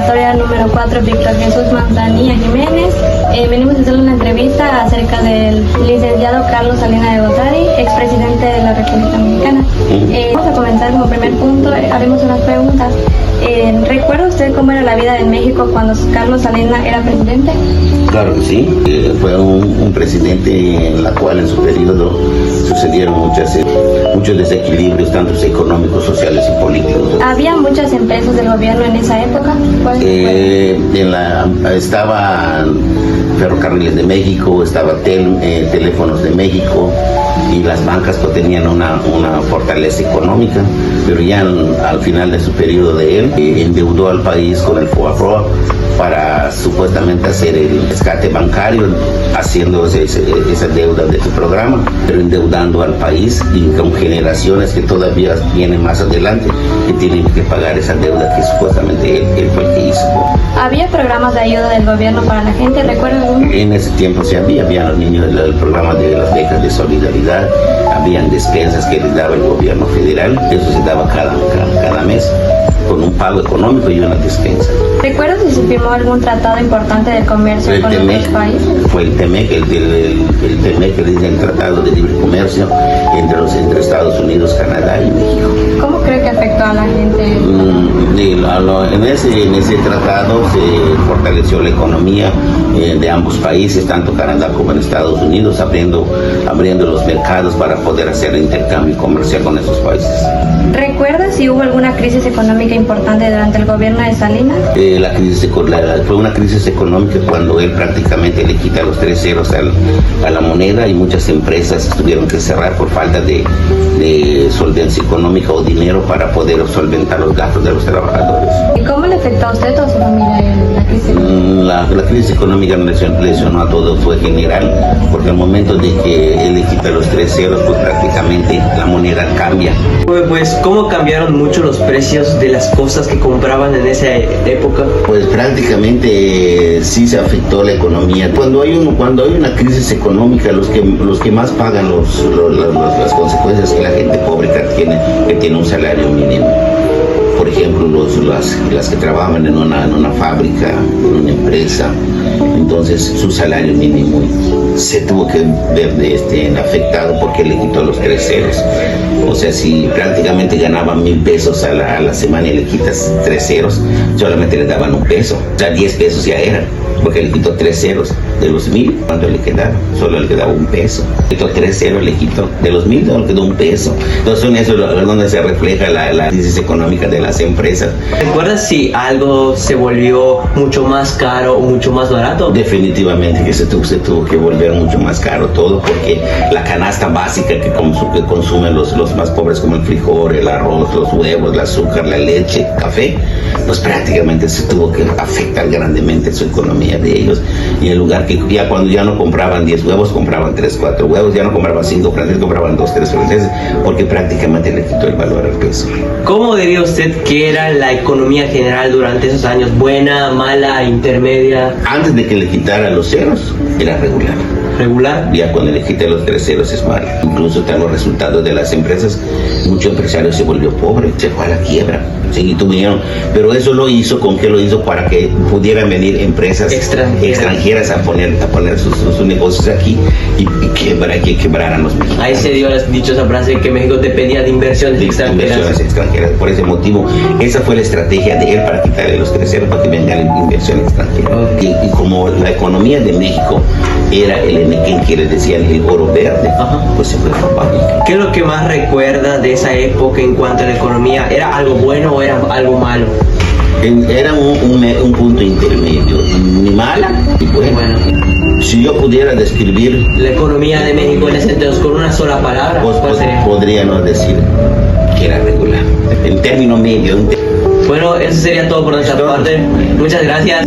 preparatoria número 4 Víctor Jesús Manzanilla Jiménez. Venimos a hacerle una entrevista acerca del licenciado Carlos Salinas de Gortari, expresidente de la República Mexicana. Vamos a comenzar como primer punto, haremos unas preguntas. ¿Recuerda usted cómo era la vida en México cuando Carlos Salinas era presidente? Claro que sí, fue un presidente en la cual en su periodo sucedieron muchos desequilibrios, tanto económicos, sociales y políticos. ¿Había muchas empresas del gobierno en esa época? Estaban Ferrocarriles de México, estaba Teléfonos de México, y las bancas pues tenían una fortaleza económica, pero ya al final de su periodo de él endeudó al país con el FOAPROA para supuestamente hacer el rescate bancario, haciendo esa deuda de su programa, pero endeudando al país y con generaciones que todavía vienen más adelante que tienen que pagar esa deuda que supuestamente él fue el que hizo. ¿Había programas de ayuda del gobierno para la gente? ¿Recuerdan uno? En ese tiempo sí había los niños del programa de las becas de solidaridad, habían despensas que les daba el gobierno federal, eso se daba cada mes, con un pago económico y una despensa. ¿Recuerdas si se firmó algún tratado importante de comercio con otros países? Fue el TEMEC, el TEMEC, que es el Tratado de Libre Comercio entre Estados Unidos, Canadá y México. ¿Cómo cree que afectó a la gente? En ese tratado se fortaleció la economía de ambos países, tanto Canadá como en Estados Unidos, abriendo los mercados para poder hacer el intercambio comercial con esos países. ¿Recuerda si hubo alguna crisis económica importante durante el gobierno de Salinas? Fue una crisis económica cuando él prácticamente le quita los 3 ceros a la moneda y muchas empresas tuvieron que cerrar por falta de solvencia económica o dinero para poder solventar los gastos de los trabajadores. ¿Y cómo le afectó a usted o a su familia la crisis económica? La crisis económica lesionó a todos, fue general, porque al momento de que él le quita los 3 ceros, pues prácticamente la moneda cambia. Pues, ¿cómo cambiaron mucho los precios de las cosas que compraban en esa época? Pues prácticamente sí se afectó la economía. Cuando hay una crisis económica, los que más pagan las consecuencias es la gente pobre que tiene un salario mínimo. Por ejemplo, las que trabajan en una fábrica, en una empresa, entonces su salario mínimo se tuvo que ver afectado porque le quitó los 3 ceros. O sea, si prácticamente ganaban 1,000 pesos a la semana y le quitas 3 ceros, solamente le daban 1 peso. O sea, 10 pesos ya eran, porque le quitó 3 ceros de los 1,000. ¿Cuánto le quedaba? Solo le quedaba 1 peso. Le quitó 3 ceros, le quitó de los 1,000, solo le quedó 1 peso. Entonces, en eso es donde se refleja la crisis económica de las empresas. ¿Recuerdas si algo se volvió mucho más caro o mucho más barato? Definitivamente que se tuvo que volver mucho más caro todo, porque la canasta básica que consumen los más pobres, como el frijol, el arroz, los huevos, el azúcar, la leche, café, pues prácticamente se tuvo que afectar grandemente su economía de ellos. Y en lugar que cuando ya no compraban 10 huevos, compraban 3, 4 huevos, ya no compraban 5 franceses, compraban 2, 3 franceses, porque prácticamente le quitó el valor al peso. ¿Cómo diría usted que era la economía general durante esos años? ¿Buena, mala, intermedia? Antes de que le quitara los ceros, era regular. ¿Regular? Ya cuando le quité los 3 ceros es malo. Incluso están los resultados de las empresas. Muchos empresarios se volvió pobre, se fue a la quiebra. Sí, tuvieron, pero eso lo hizo, ¿con qué lo hizo? Para que pudieran venir empresas extranjeras a poner sus negocios aquí y que quebraran los mexicanos. Ahí se dio la dichosa frase que México dependía de inversiones extranjeras. Por ese motivo, esa fue la estrategia de él para quitarle los 3 ceros, para que vengan inversión extranjera. Okay. Y como la economía de México era que le decían el oro verde, pues se fue robando. ¿Qué es lo que más recuerda de esa época en cuanto a la economía? ¿Era algo bueno o era algo malo? Era un punto intermedio, ni mala ni buena. Si yo pudiera describir la economía de México en ese entonces con una sola palabra, pues podría no decir que era regular, en término medio. Bueno, eso sería todo por nuestra parte. Muchas gracias.